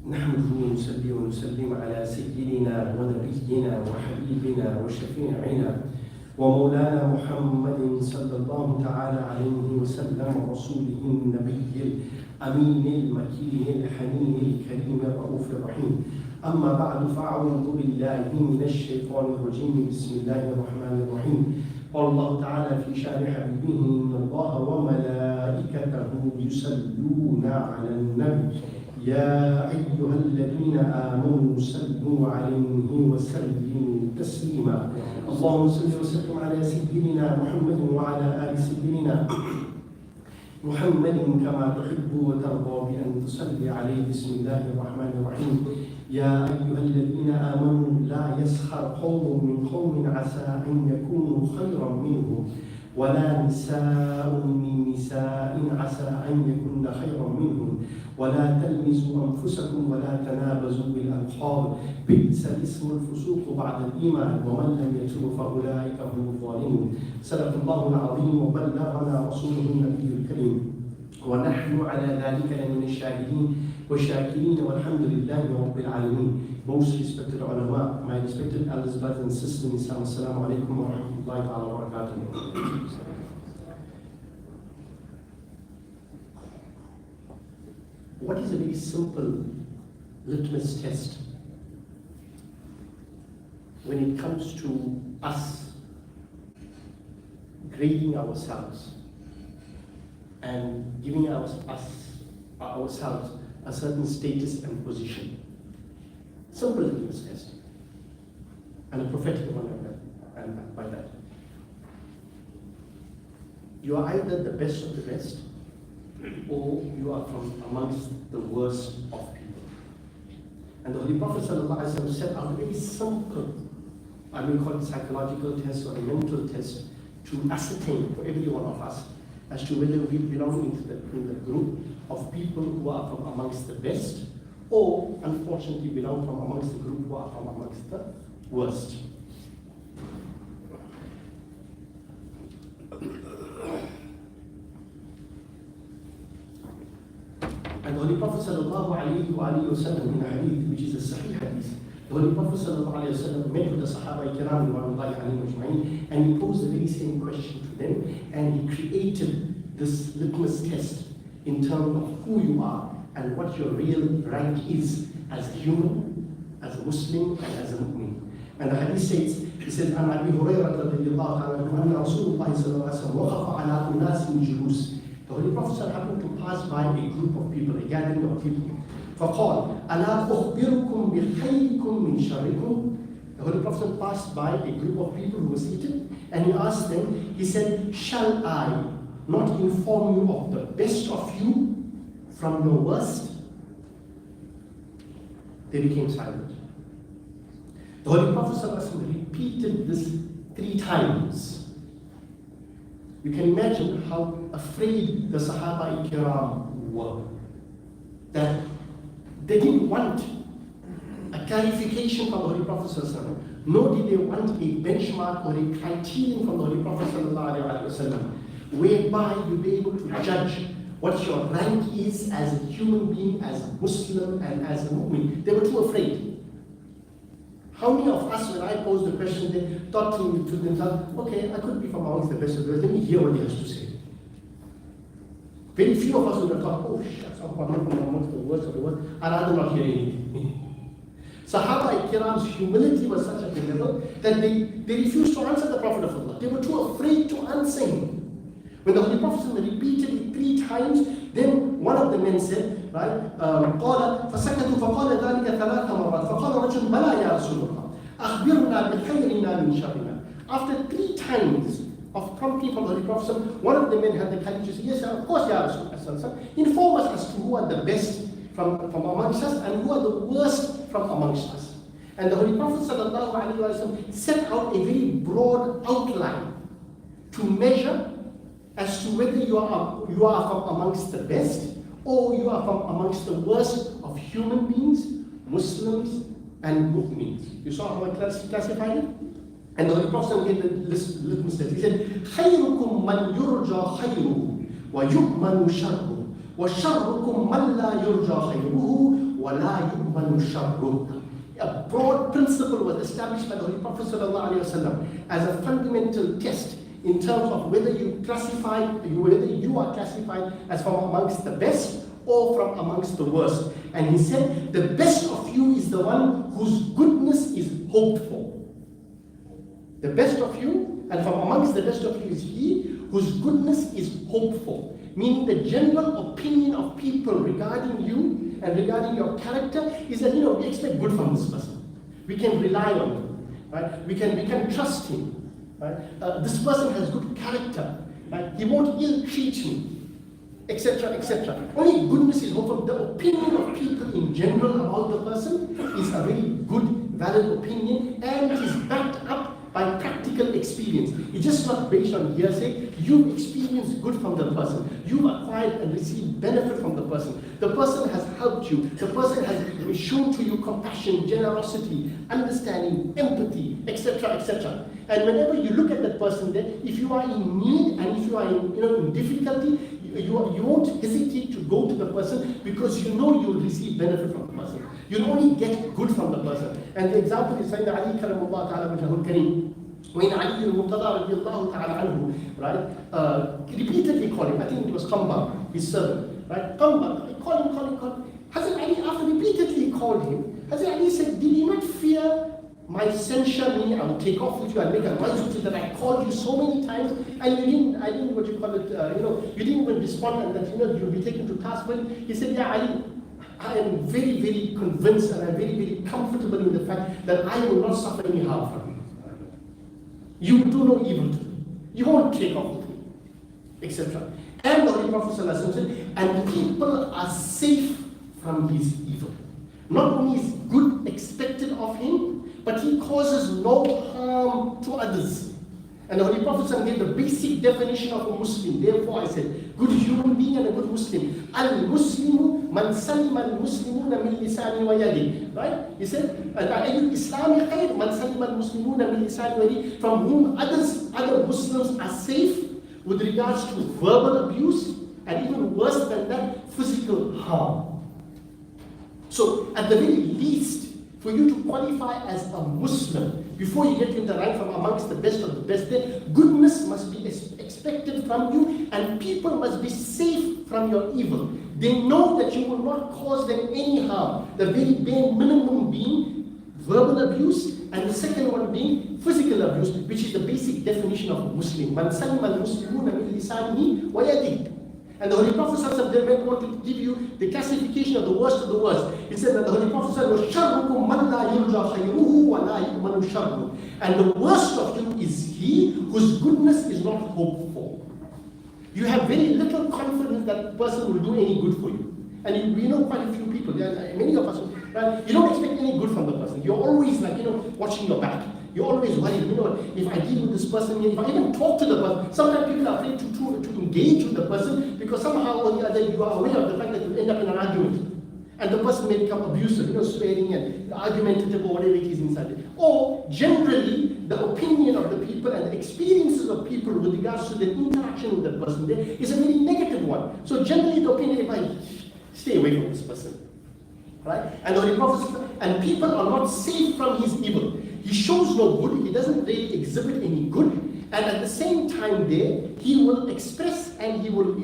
نحمده ونصلي ونسلم على سيدنا ونبينا وحبيبنا وشفيعنا ومولانا محمد صلى الله تعالى عليه وسلم رسوله النبي الأمين المكين الحنين الكريم الرؤوف الرحيم. أما بعد فأعوذ بالله من الشيطان الرجيم. بسم الله الرحمن الرحيم. قال الله تعالى في شأن حبيبه إن الله وملائكته يصلون على النبي يا أيها الذين آمنوا صلوا عليه وسلموا تسليما. اللهم صل وسلم على سيدنا محمد وعلى آل سيدنا محمد كما تحب وترضى بأن تصلي عليه. بسم الله الرحمن الرحيم. يا أيها الذين آمنوا لا يسخر قوم من قوم عسى أن يكونوا خيرا منهم ولا نساء من نساء عسى أن يكن خيرا منهم ولا تلمزوا أنفسكم ولا تنابزوا بالألقاب بئس الاسم الفسوق بعد الإيمان ومن لم يتب فأولئك هم الظالمون. صدق الله العظيم وبلغنا رسوله النبي الكريم ونحن على ذلك لمن الشاهدين والشاكرين والحمد لله رب العالمين. Most respected ulama, my respected elders, brothers and sisters in Islam, assalamu alaikum wa rahmatullahi wa barakatuh. What is a very simple litmus test when it comes to us grading ourselves and giving ourselves a certain status and position? Simple litmus test, and a prophetic one and by that. You are either the best of the best, or you are from amongst the worst of people. And the Holy Prophet ﷺ set out a very simple, I will call it psychological test or a mental test, to ascertain for every one of us as to whether we belong in the group of people who are from amongst the best, or unfortunately belong from amongst the group who are from amongst the worst. And the Holy Prophet sallallahu alayhi wa sallam in a hadith, which is a sahih hadith, the Holy Prophet sallallahu alayhi wa sallam met with the Sahaba Kiram and he posed the very same question to them, and he created this litmus test in terms of who you are and what your real rank is as a human, as a Muslim, and as a mu'min. And the hadith says, he said, عن أبي هريرة رضي الله عنه أن رسول الله صلى الله عليه وسلم وقف على أناس جلوس. The Holy Prophet happened to pass by a group of people, a gathering of people. فقال ألا أخبركم بخيركم من شركم. The Holy Prophet passed by a group of people who were seated, and he asked them, he said, shall I not inform you of the best of you from your worst? They became silent. The Holy Prophet repeated this 3 times. You can imagine how afraid the Sahaba Kiram were, that they didn't want a clarification from the Holy Prophet, nor did they want a benchmark or a criterion from the Holy Prophet whereby you'll be able to judge what your rank is as a human being, as a Muslim, and as a mu'min. They were too afraid. How many of us, when I posed the question, they thought to themselves, okay, I could be from amongst the best of the best, let me hear what he has to say. Very few of us would have thought, oh shit, I'm from amongst the worst of the worst, and I do not hear anything. Sahaba Kiram's humility was such at a level that they refused to answer the Prophet of Allah. They were too afraid to answer him. When the Holy Prophet repeated it 3 times, then one of the men said, right, قال فسكتوا فقال ذلك 3 مرات فقال رجل بلى يا رسول الله أخبرنا بخيرنا من شرنا. After 3 times of prompting from the Holy Prophet, one of the men had the courage to say, yes, of course, Ya Rasulullah, inform us as to who are the best from amongst us and who are the worst from amongst us. And the Holy Prophet set out a very broad outline to measure as to whether you are from amongst the best, or you are from amongst the worst of human beings, Muslims, and mu'mins. You saw how I classified it? And the Holy Prophet gave the litmus test. He said, خَيْرُكُمْ مَنْ يُرْجَى خَيْرُهُ وَيُؤْمَنُ شَرُّهُ وَشَرُّكُمْ مَنْ لَا يُرْجَى خَيْرُهُ وَلَا يُؤْمَنُ شَرُّهُ. A broad principle was established by the Holy Prophet ﷺ as a fundamental test in terms of whether you are classified as from amongst the best or from amongst the worst. And he said, the best of you is the one whose goodness is hoped for. The best of you, and from amongst the best of you is he whose goodness is hoped for. Meaning the general opinion of people regarding you and regarding your character is that, we expect good from this person. We can rely on him, right? We can trust him. Right? This person has good character. Right? He won't ill-treat me, etc., etc. Only goodness is hopeful. The opinion of people in general about the person is a very good, valid opinion, and is backed up by practical experience. It's just not based on hearsay. You've experienced good from the person. You've acquired and received benefit from the person. The person has helped you. The person has shown to you compassion, generosity, understanding, empathy, etc., etc. And whenever you look at that person there, if you are in need and if you are in difficulty, you won't hesitate to go to the person because you know you'll receive benefit from the person. You'll only get good from the person. And the example is Sayyidina Ali karamullah ta'ala wajhahul kareem. When Ali al-Muqtada radiallahu ta'ala anhu, right, repeatedly called him, I think it was Qamba, his servant, right? Qamba, call him. Hazrat Ali, after repeatedly called him, Hazrat Ali said, did you not fear my censure, meaning I will take off with you and make a noise with you that I called you so many times and I didn't what you call it, you didn't even respond and that, you'll be taken to task for it. He said, yeah, Ali, I am very, very convinced and I'm very, very comfortable in the fact that I will not suffer any harm from you. You do no evil to me. You won't take off with me, etc. And the Holy Prophet ﷺ said, and people are safe from his evil. Not only is good expected of him, but he causes no harm to others. And the Holy Prophet ﷺ gave the basic definition of a Muslim. Therefore I said, good human being and a good Muslim. Al-Muslimu man salima al-Muslimuna min lisani wa yadi. Right? He said, Al-Islami khair man salima al-Muslimuna min lisani wa yadi. From whom other Muslims are safe with regards to verbal abuse and even worse than that, physical harm. So at the very least, for you to qualify as a Muslim, before you get in the rank from amongst the best of the best, there, goodness must be expected from you and people must be safe from your evil. They know that you will not cause them any harm. The very bare minimum being verbal abuse and the second one being physical abuse, which is the basic definition of a Muslim. Man salima al-Muslimuna min lisanihi wa yadihi. And the Holy Prophet then went on to give you the classification of the worst of the worst. He said that the Holy Prophet said, وَشَرُّكُمْ مَنْ لَا يُرْجَى خَيْرُهُ وَلَا يُؤْمَنُ شَرُّهُ. And the worst of you is he whose goodness is not hoped for. You have very little confidence that person will do any good for you. And we know quite a few people, many of us, right? You don't expect any good from the person. You're always watching your back. You're always worried, if I deal with this person, if I even talk to the person, sometimes people are afraid to engage with the person because somehow or the other you are aware of the fact that you end up in an argument. And the person may become abusive, swearing and argumentative or whatever it is inside it. Or generally, the opinion of the people and the experiences of people with regards to the interaction with the person there is a very negative one. So generally the opinion, if I stay away from this person. Right? And the Holy Prophet, and people are not safe from his evil. He shows no good, he doesn't really exhibit any good, and at the same time there, he will express and he will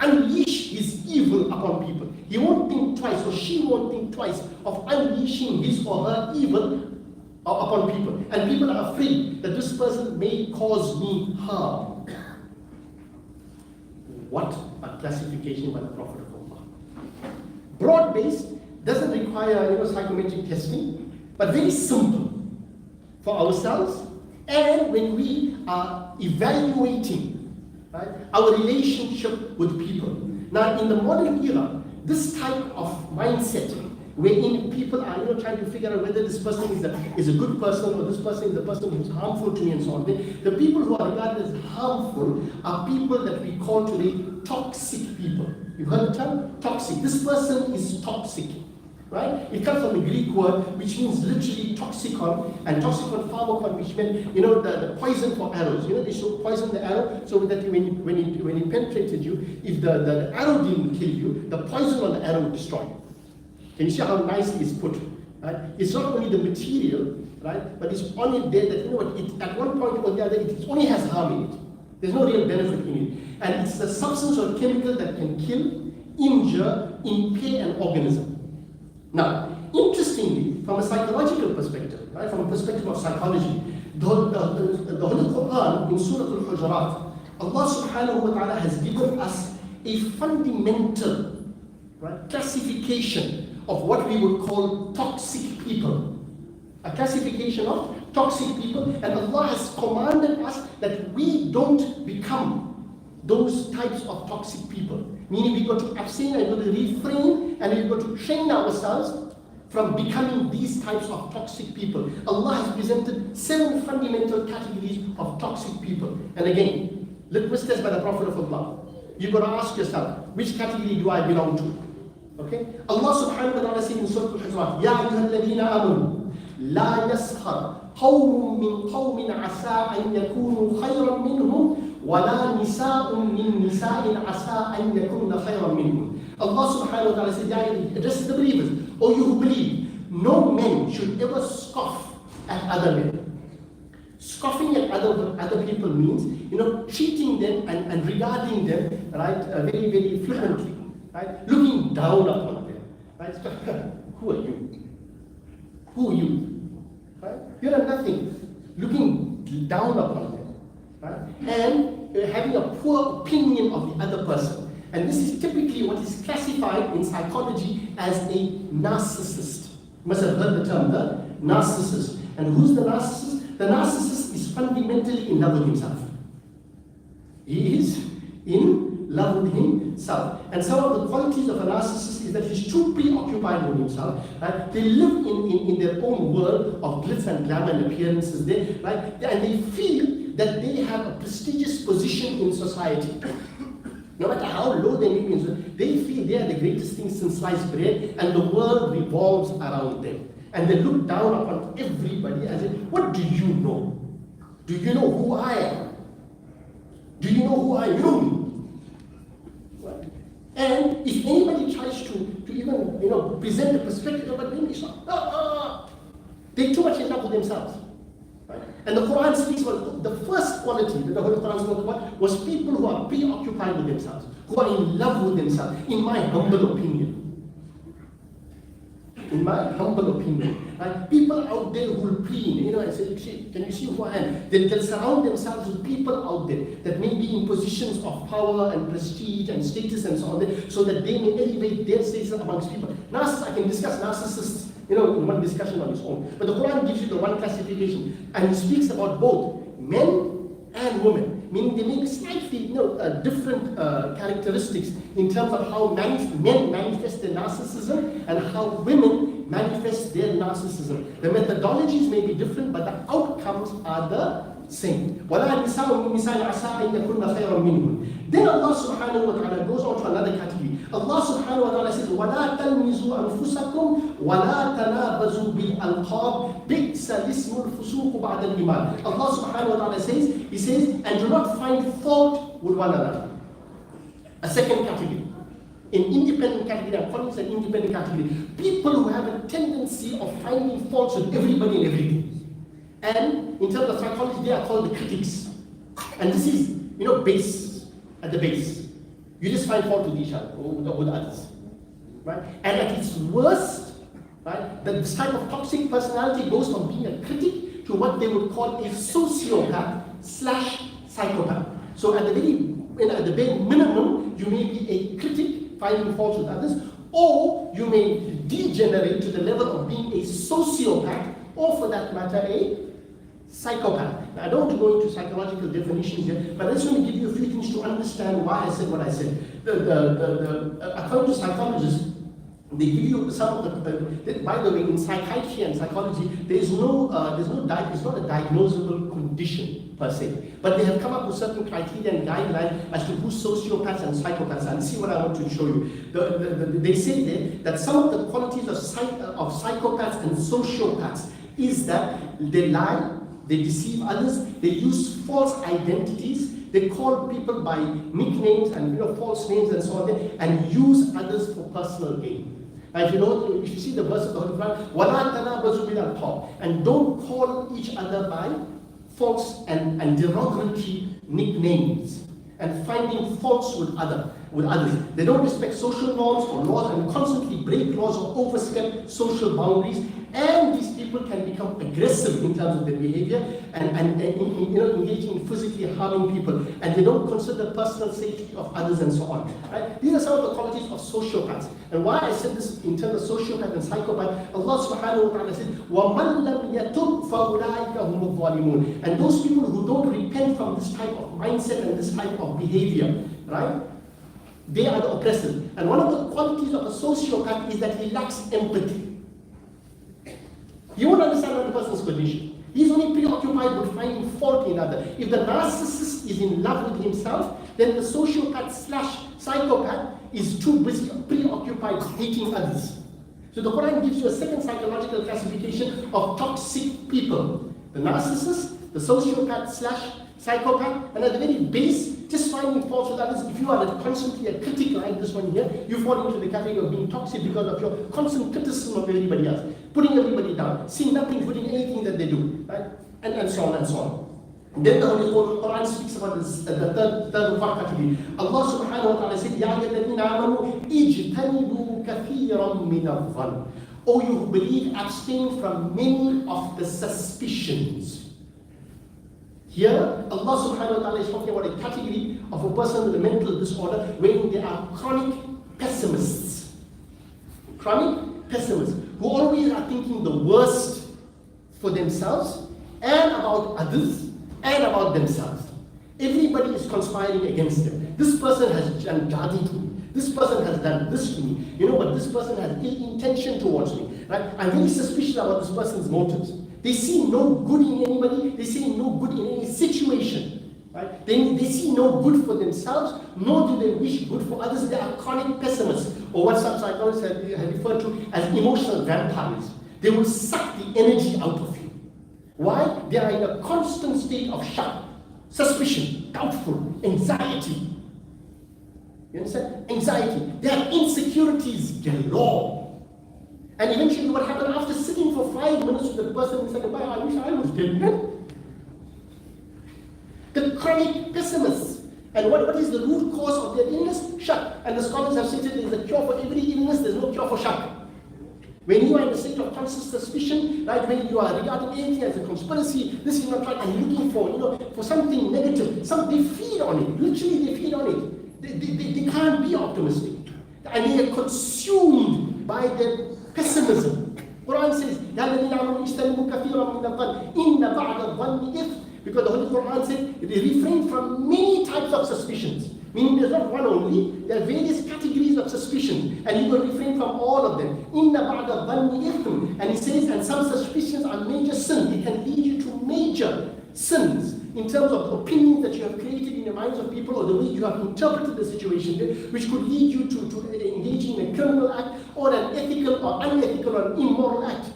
unleash his evil upon people. He won't think twice, or she won't think twice of unleashing his or her evil upon people. And people are afraid that this person may cause me harm. What a classification by the Prophet of Allah. Broad-based, doesn't require psychometric testing, but very simple for ourselves and when we are evaluating, right, our relationship with people. Now in the modern era, this type of mindset wherein people are trying to figure out whether this person is a good person or this person is a person who's harmful to me and so on. The people who are regarded as harmful are people that we call today toxic people. You've heard the term? Toxic. This person is toxic. right? It comes from the Greek word, which means literally toxicon, and toxicon pharmacon, which meant, the poison for arrows. They should poison the arrow so that when it penetrated you, if the arrow didn't kill you, the poison on the arrow would destroy you. Can you see how nicely it's put? Right? It's not only the material, right, but it's on it there that, it, at one point or the other, it only has harm in it. There's no real benefit in it. And it's the substance or chemical that can kill, injure, impair an organism. Now, interestingly, from a psychological perspective, right, from a perspective of psychology, the Holy Quran in Surah Al-Hujurat, Allah subhanahu wa ta'ala has given us a fundamental, right, classification of what we would call toxic people. A classification of toxic people, and Allah has commanded us that we don't become those types of toxic people. Meaning we've got to abstain and we've got to refrain and we've got to train ourselves from becoming these types of toxic people. Allah has presented 7 fundamental categories of toxic people. And again, litmus test by the Prophet of Allah. You've got to ask yourself, which category do I belong to? Okay? Allah subhanahu wa ta'ala said in Surah Al-Hujurat, Ya ayyuhalladhina amanu, la yaskhar qawmun min qawmin asa an yakunu khayran minhum, وَلَا نِسَاءٌ مِّن نِسَاءٍ عَسَىٰ أَن يَكُنَّ خَيْرًا مِّنْهُمْ. Allah subhanahu wa ta'ala said, it addresses the believers. O you who believe, no men should ever scoff at other men. Scoffing at other people means, treating them and regarding them, right, very, very flippantly, right, looking down upon them, right? Who are you? Who are you? Right? You're nothing. Looking down upon them, right? And having a poor opinion of the other person. And this is typically what is classified in psychology as a narcissist. You must have heard the term, the narcissist. And who's the narcissist? The narcissist is fundamentally in love with himself. He is in love with himself. And some of the qualities of a narcissist is that he's too preoccupied with himself. Right? They live in their own world of glitz and glamour and appearances there, right? And they feel that they have a prestigious position in society. No matter how low they may be, they feel they are the greatest things since sliced bread, and the world revolves around them. And they look down upon everybody as if, what do you know? Do you know who I am? Do you know who I am? Right? And if anybody tries to even present a perspective about them, it's like, they're too much in love with themselves. Right? And the Quran speaks about the first quality that the Holy Quran spoke about was people who are preoccupied with themselves, who are in love with themselves, in my humble opinion. In my humble opinion. Right? People out there who will preen, and say, can you see who I am? They'll surround themselves with people out there that may be in positions of power and prestige and status and so on, so that they may elevate their status amongst people. I can discuss narcissists, in one discussion on its own. But the Quran gives you the one classification, and it speaks about both men and women, meaning they make slightly different characteristics in terms of how men manifest their narcissism and how women manifest their narcissism. The methodologies may be different, but the outcomes are the same. وَلَا نِسَاءٌ مِّن نِسَاءٍ عَسَىٰ أَن يَكُنَّ خَيْرًا مِّنْهُمْ. Then Allah subhanahu wa ta'ala goes on to another category. Allah subhanahu wa ta'ala says, وَلَا تَلْمِزُوا أَنفُسَكُمْ وَلَا تَنَابَزُوا بِالْأَلْقَابِ بِئْسَ الْإِسْمُ الْفُسُوقُ بَعْدَ الْإِيمَانِ. Allah subhanahu wa ta'ala says, He says, and do not find fault with one another. A second category. An independent category, I'm calling it an independent category. People who have a tendency of finding faults with everybody and everything. And in terms of psychology, they are called the critics. And this is, base, at the base. You just find fault with each other, or with others. Right? And at its worst, right, this type of toxic personality goes from being a critic to what they would call a sociopath/psychopath. So at the bare minimum, you may be a critic, finding faults with others, or you may degenerate to the level of being a sociopath, or for that matter, a psychopath. Now, I don't want to go into psychological definitions here, but I just want to give you a few things to understand why I said what I said. According to psychologists, They give you some of the by the way, in psychiatry and psychology, it's not a diagnosable condition per se, but they have come up with certain criteria and guidelines as to who sociopaths and psychopaths are. And see what I want to show you. They say there that some of the qualities of psychopaths and sociopaths is that they lie, they deceive others, they use false identities, they call people by nicknames and false names and so on, and use others for personal gain. If you see the verse of the Holy Quran, وَلَا تَنَابَزُوا بِالْأَلْقَابِ, and don't call each other by false and derogatory nicknames, and finding faults with others. They don't respect social norms or laws and constantly break laws or overstep social boundaries. And these people can become aggressive in terms of their behavior and engaging in physically harming people. And they don't consider personal safety of others and so on. Right? These are some of the qualities of sociopaths. And why I said this in terms of sociopath and psychopath, Allah subhanahu wa ta'ala said, وَمَنْ لَمْ يَتُبْ فَأُولَٰئِكَ هُمُ الظَّالِمُونَ. And those people who don't repent from this type of mindset and this type of behavior, right? They are the oppressors. And one of the qualities of a sociopath is that he lacks empathy. You won't understand another person's condition. He's only preoccupied with finding fault in another. If the narcissist is in love with himself, then the sociopath/psychopath is too busy, preoccupied hating others. So the Quran gives you a second psychological classification of toxic people. The narcissist, the sociopath/psychopath, and at the very base, just finding faults with others. If you are constantly a critic like this one here, you fall into the category of being toxic because of your constant criticism of everybody else, putting everybody down, seeing nothing good in anything that they do, right? And so on and so on. Then the Holy Quran speaks about this, the third and fourth category. Allah subhanahu wa ta'ala said, يَا أَيُّهَا آمَنُوا اجْتَنِبُوا كَثِيرًا مِنَ الظَّنِّ. O you who believe, abstain from many of the suspicions. Here, Allah subhanahu wa ta'ala is talking about a category of a person with a mental disorder wherein they are chronic pessimists. Chronic pessimists who always are thinking the worst for themselves and about others and about themselves. Everybody is conspiring against them. This person has done jadoo to me. This person has done this to me. You know what? This person has ill intention towards me. Right? I'm very suspicious about this person's motives. They see no good in anybody. They see no good in any situation. Right? They see no good for themselves, nor do they wish good for others. They are chronic pessimists, or what some psychologists have referred to as emotional vampires. They will suck the energy out of you. Why? They are in a constant state of shock, suspicion, doubtful, anxiety. You understand? Anxiety. They have insecurities galore. And eventually what happened after sitting for 5 minutes with the person who said, I wish I was dead. The chronic pessimists. And what is the root cause of their illness? Shock. And the scholars have stated there is a cure for every illness, there is no cure for shock. When you are in a state of constant suspicion, right, when you are regarding anything as a conspiracy, this is not right, and looking for something negative, they feed on it. Literally, they feed on it. They can't be optimistic. And they are consumed by their pessimism. Quran says, because the Holy Quran said they refrain from many types of suspicions. Meaning there's not one only, there are various categories of suspicion, and you will refrain from all of them. And he says, and some suspicions are major sins. It can lead you to major sins in terms of the opinions that you have created in the minds of people, or the way you have interpreted the situation, which could lead you to engaging in a criminal act, or an ethical or unethical or immoral act.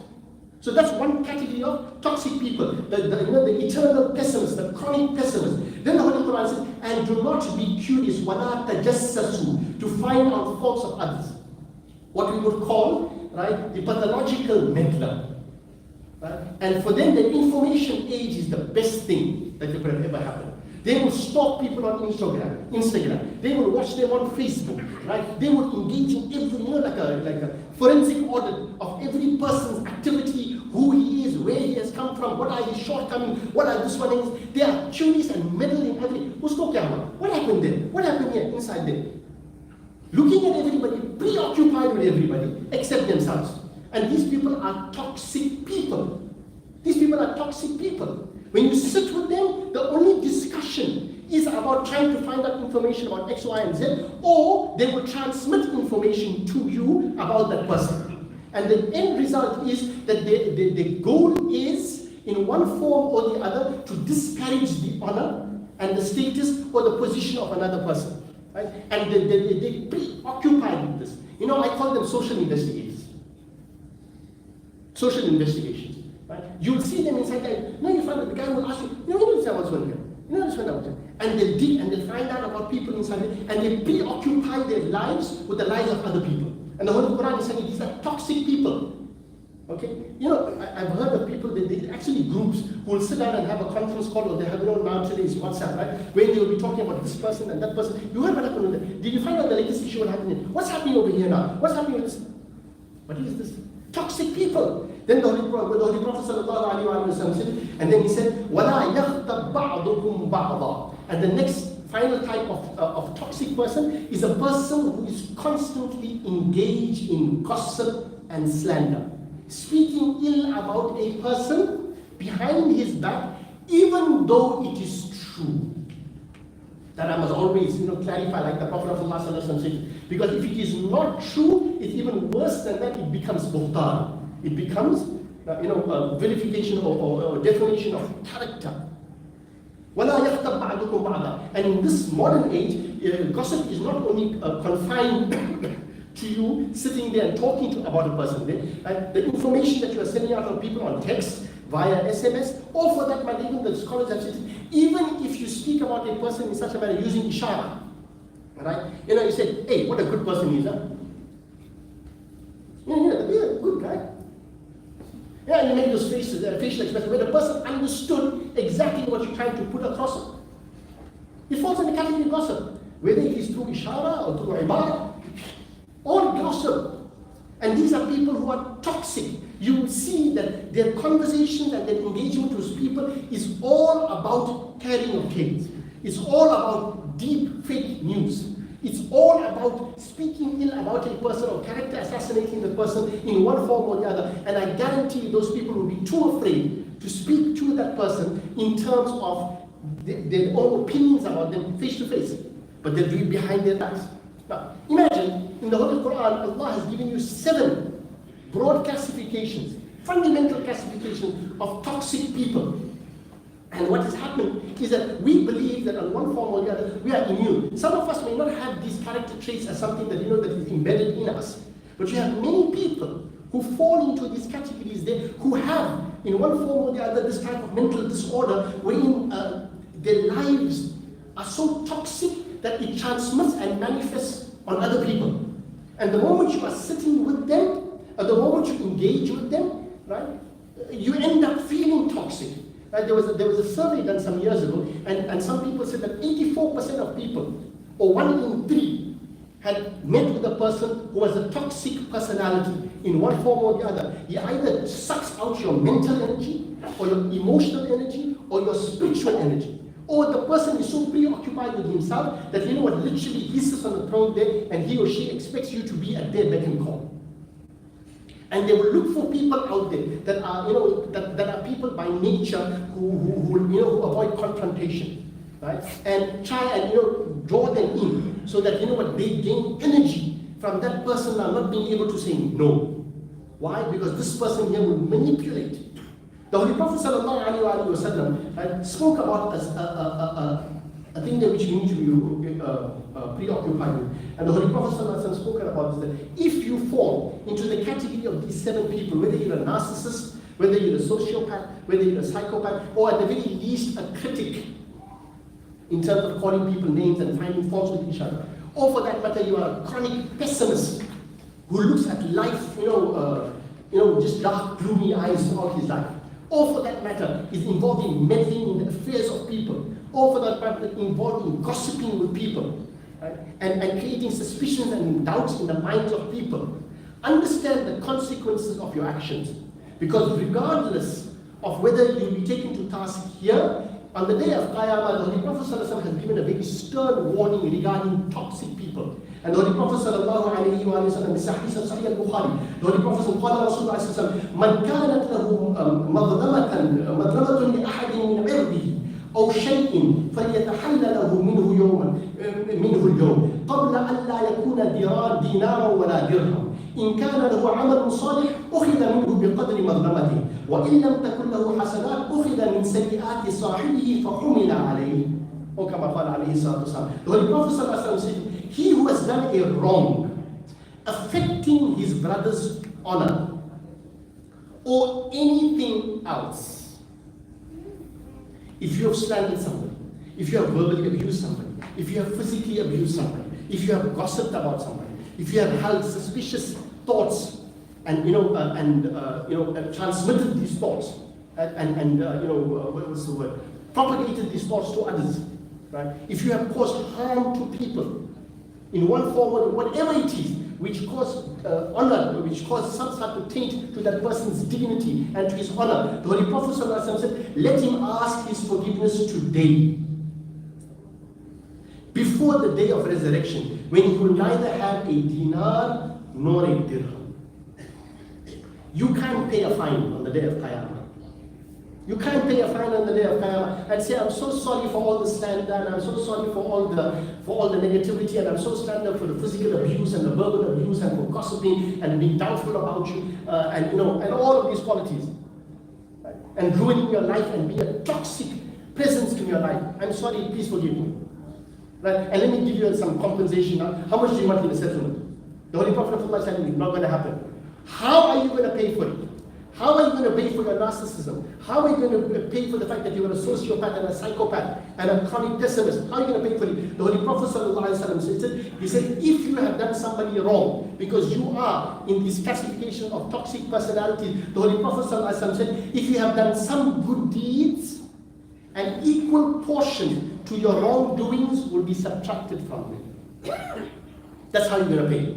So that's one category of toxic people, the eternal pessimists, the chronic pessimists. Then the Holy Quran says, and do not be curious, وَلَا تَجَسَّسُوا, to find out faults of others. What we would call, right, the pathological meddler. Right? And for them, the information age is the best thing that could have ever happened. They will stalk people on Instagram. They will watch them on Facebook, right? They will engage in every, like a forensic audit of every person's activity, who he is, where he has come from, what are his shortcomings, what are this one is. They are curious and meddle in everything. What happened there? What happened here, inside there? Looking at everybody, preoccupied with everybody, except themselves. And these people are toxic people. These people are toxic people. When you sit with them, the only discussion is about trying to find out information about X, Y, and Z, or they will transmit information to you about that person. And the end result is that the goal is, in one form or the other, to disparage the honor and the status or the position of another person. Right? And they preoccupied with this. You know, I call them social investigators. Social investigations. Right? You'll see them inside there. No, you find that the guy will ask you, you know this what's going on? You know this one? And they'll dig and they'll find out about people inside there, and they preoccupy their lives with the lives of other people. And the Holy Quran is saying these are toxic people. Okay? You know, I've heard of people, they actually groups who will sit down and have a conference call, or they have now today's WhatsApp, right? Where they will be talking about this person and that person. You heard what happened with that? Did you find out the latest issue what happened? What's happening over here now? What's happening with this? What is this? Toxic people. Then the Holy Prophet said, and then he said, وَلَا يَخْتَبْ بَعْضُكُمْ بَعْضًا. And the next final type of toxic person is a person who is constantly engaged in gossip and slander. Speaking ill about a person behind his back, even though it is true. That I must always, clarify, like the Prophet of Allah said. Because if it is not true, it's even worse than that. It becomes buhtan. It becomes, vilification or defamation of character. وَلَا يَخْتَبْ بَعْضُكُمْ بَعْضًا. And in this modern age, gossip is not only confined to you sitting there and talking about a person. The information that you are sending out on people on text, via SMS, or for that matter, even the scholars have said, even if you speak about a person in such a manner using ishara, right? You say, hey, what a good person he is, huh? Yeah, good guy. Yeah, and you make those faces, facial expressions, where the person understood exactly what you're trying to put across. It falls in the category of gossip, whether it is through ishara or through ibadah. All gossip. And these are people who are toxic. You will see that their conversations and their engagement with people is all about carrying of tales. It's all about deep fake news. It's all about speaking ill about a person or character assassinating the person in one form or the other. And I guarantee you those people will be too afraid to speak to that person in terms of their own opinions about them face to face. But they'll do it behind their backs. Now, imagine, in the Holy Quran, Allah has given you 7 broad classifications, fundamental classifications of toxic people. And what has happened is that we believe that on one form or the other, we are immune. Some of us may not have these character traits as something that that is embedded in us. But you have many people who fall into these categories there, who have, in one form or the other, this type of mental disorder, wherein their lives are so toxic that it transmits and manifests on other people. And the moment you are sitting with them, or the moment you engage with them, right, you end up feeling toxic. Right? There was a survey done some years ago, and some people said that 84% of people, or 1 in 3, had met with a person who has a toxic personality in one form or the other. He either sucks out your mental energy, or your emotional energy, or your spiritual energy. Or the person is so preoccupied with himself that literally he sits on the throne there and he or she expects you to be at their beck and call. And they will look for people out there that are, that are people by nature who avoid confrontation, right? And try and draw them in so that they gain energy from that person now not being able to say no. Why? Because this person here will manipulate. The Holy Prophet ﷺ spoke about a thing that which we need to be preoccupied with. And the Holy Prophet ﷺ spoke about this, that if you fall into the category of these 7 people, whether you're a narcissist, whether you're a sociopath, whether you're a psychopath, or at the very least a critic, in terms of calling people names and finding faults with each other, or for that matter you are a chronic pessimist who looks at life, just dark, gloomy eyes throughout his life, or for that matter is involved in meddling in the affairs of people, or for that matter involved in gossiping with people, right? and creating suspicions and doubts in the minds of people. Understand the consequences of your actions, because regardless of whether you'll be taken to task here, on the day of Qiyamah, the Holy Prophet ﷺ has given a very stern warning regarding toxic people. And the Holy Prophet ﷺ, the Holy Prophet ﷺ, من كانت له مظلمة لأحد من عرضه أو شيء فليتحلله منه اليوم قبل أن لا يكون دينارا ولا درهم إن كان له عمل صالح أخذ منه بقدر مظلمته وإن لم تكن له حسنات أخذ من سيئات صاحبه فحمل عليه. Or كما قال عليه الصلاة والسلام. The Holy Prophet ﷺ said, he who has done a wrong affecting his brother's honor or anything else, if you have slandered somebody, if you have verbally abused somebody, if you have physically abused somebody, if you have gossiped about somebody, if you have held suspicious thoughts and transmitted these thoughts what was the word? Propagated these thoughts to others, right? If you have caused harm to people in one form or whatever it is, which cause honor, which cause some sort of taint to that person's dignity and to his honor, the Holy Prophet ﷺ said, let him ask his forgiveness today, before the day of resurrection, when he will neither have a dinar nor a dirham. You can't pay a fine on the day of Qiyamah. You can't pay a fine on the day of Qiyamah and say, I'm so sorry for all the slander, and I'm so sorry for all the negativity, and I'm so sorry for the physical abuse and the verbal abuse and for gossiping and being doubtful about you and all of these qualities, right? And ruining your life and being a toxic presence in your life. I'm sorry, please forgive me. Right? And let me give you some compensation now. How much do you want in a settlement? The Holy Prophet said, it's not going to happen. How are you going to pay for it? How are you going to pay for your narcissism? How are you going to pay for the fact that you're a sociopath and a psychopath and a chronic pessimist? How are you going to pay for it? The Holy Prophet said, he said, if you have done somebody wrong, because you are in this classification of toxic personality, the Holy Prophet said, if you have done some good deeds, an equal portion to your wrongdoings will be subtracted from it. That's how you're going to pay.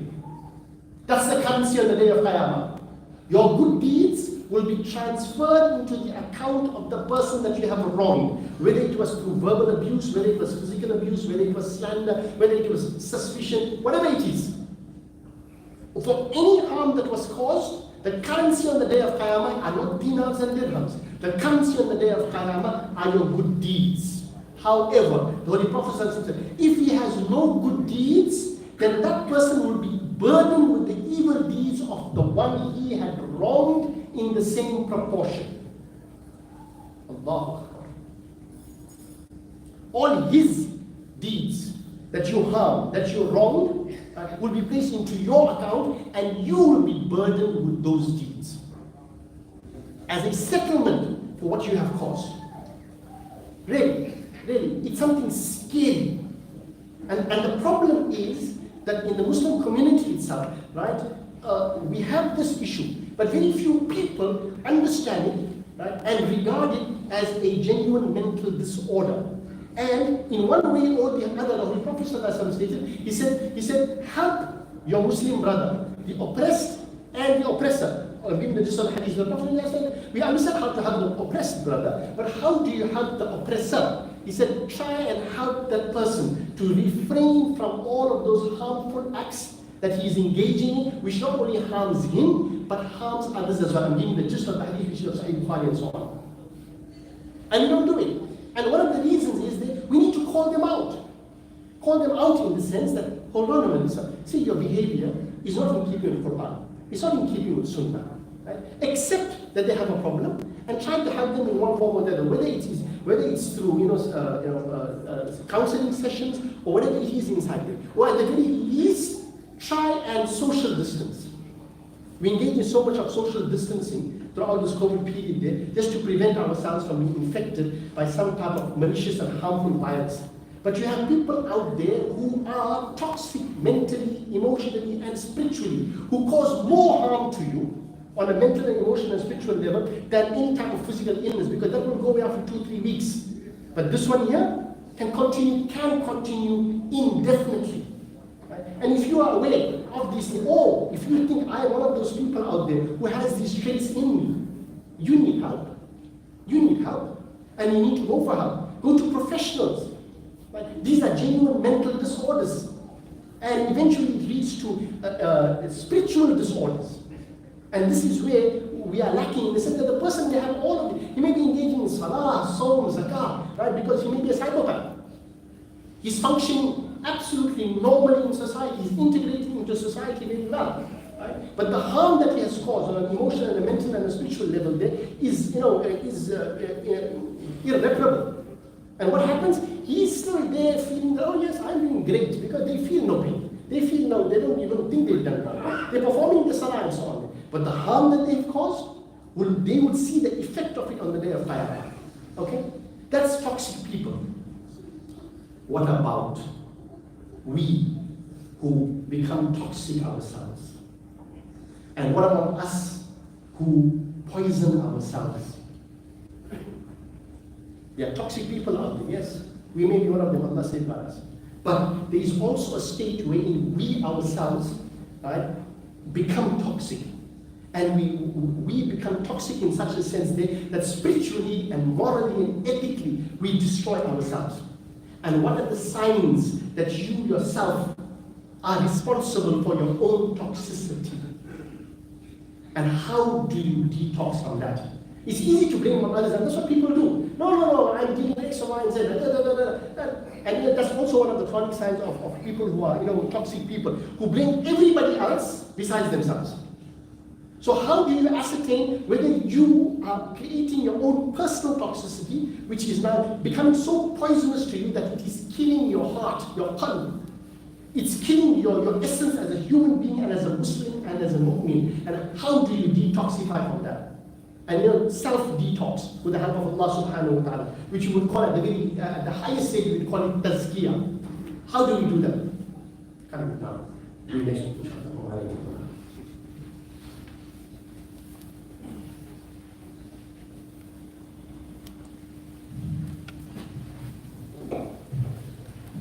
That's the currency on the day of Qiyamah. Your good deeds will be transferred into the account of the person that you have wronged, whether it was through verbal abuse, whether it was physical abuse, whether it was slander, whether it was suspicion, whatever it is. For any harm that was caused, the currency on the day of Qiyamah are not dinars and dirhams. The currency on the day of Qiyamah are your good deeds. However, the Holy Prophet said, if he has no good deeds, then that person will be burdened with the evil deeds of the one he had wronged in the same proportion. Allahu Akbar. All his deeds that you harm, that you wronged, will be placed into your account, and you will be burdened with those deeds as a settlement for what you have caused. Really, it's something scary. And the problem is that in the Muslim community itself, right, we have this issue, but very few people understand it, right, and regard it as a genuine mental disorder. And in one way or the other, the Holy Prophet stated, he said, help your Muslim brother, the oppressed and the oppressor. Given the gist of the hadith, the Prophet said, we understand how to help the oppressed brother, but how do you help the oppressor? He said, try and help that person to refrain from all of those harmful acts that he is engaging in, which not only harms him, but harms others as well. I'm giving the gist of the hadith, which is Sahih Bukhari and so on. And you don't do it. And one of the reasons is that we need to call them out. Call them out in the sense that, hold on a minute, sir. See, your behavior is not in keeping with Quran. It's not in keeping with Sunnah. Right? Accept that they have a problem and try to help them in one form or the other, whether it's through counseling sessions or whatever it is inside them. Or at the very least, try and social distance. We engage in so much of social distancing throughout this COVID period there, just to prevent ourselves from being infected by some type of malicious and harmful virus. But you have people out there who are toxic mentally, emotionally, and spiritually, who cause more harm to you on a mental and emotional and spiritual level than any type of physical illness, because that will go away after 2-3 weeks. But this one here can continue indefinitely. Right? And if you are aware of this, or if you think I am one of those people out there who has these traits in me, you need help. You need help. And you need to go for help. Go to professionals. Right? These are genuine mental disorders. And eventually it leads to spiritual disorders. And this is where we are lacking in the sense that the person may have all of it. He may be engaging in salah, saum, zakah, right? Because he may be a psychopath. He's functioning absolutely normally in society. He's integrating into society very well. Right? But the harm that he has caused on an emotional and a mental and a spiritual level there is, irreparable. And what happens? He's still there feeling, oh yes, I'm doing great, because they feel no pain. They feel no, they don't even think they've done wrong. They're performing the salah and so on. But the harm that they've caused, they would see the effect of it on the day of Qiyamah. Okay? That's toxic people. What about we who become toxic ourselves? And what about us who poison ourselves? There are toxic people out there, yes. We may be one of them, Allah saved by us. But there is also a state wherein we ourselves, right, become toxic. And we become toxic in such a sense that spiritually and morally and ethically we destroy ourselves. And what are the signs that you yourself are responsible for your own toxicity? And how do you detox from that? It's easy to blame on others, and that's what people do. No, I'm doing X, Y, and Z. And that's also one of the chronic signs of people who are, toxic people, who blame everybody else besides themselves. So how do you ascertain whether you are creating your own personal toxicity, which is now becoming so poisonous to you that it is killing your heart, your qalb? It's killing your essence as a human being and as a Muslim and as a mu'min. And how do you detoxify from that? And self-detox with the help of Allah subhanahu wa ta'ala, which you would call at the highest stage, we would call it tazkiyah. How do we do that? Coming down.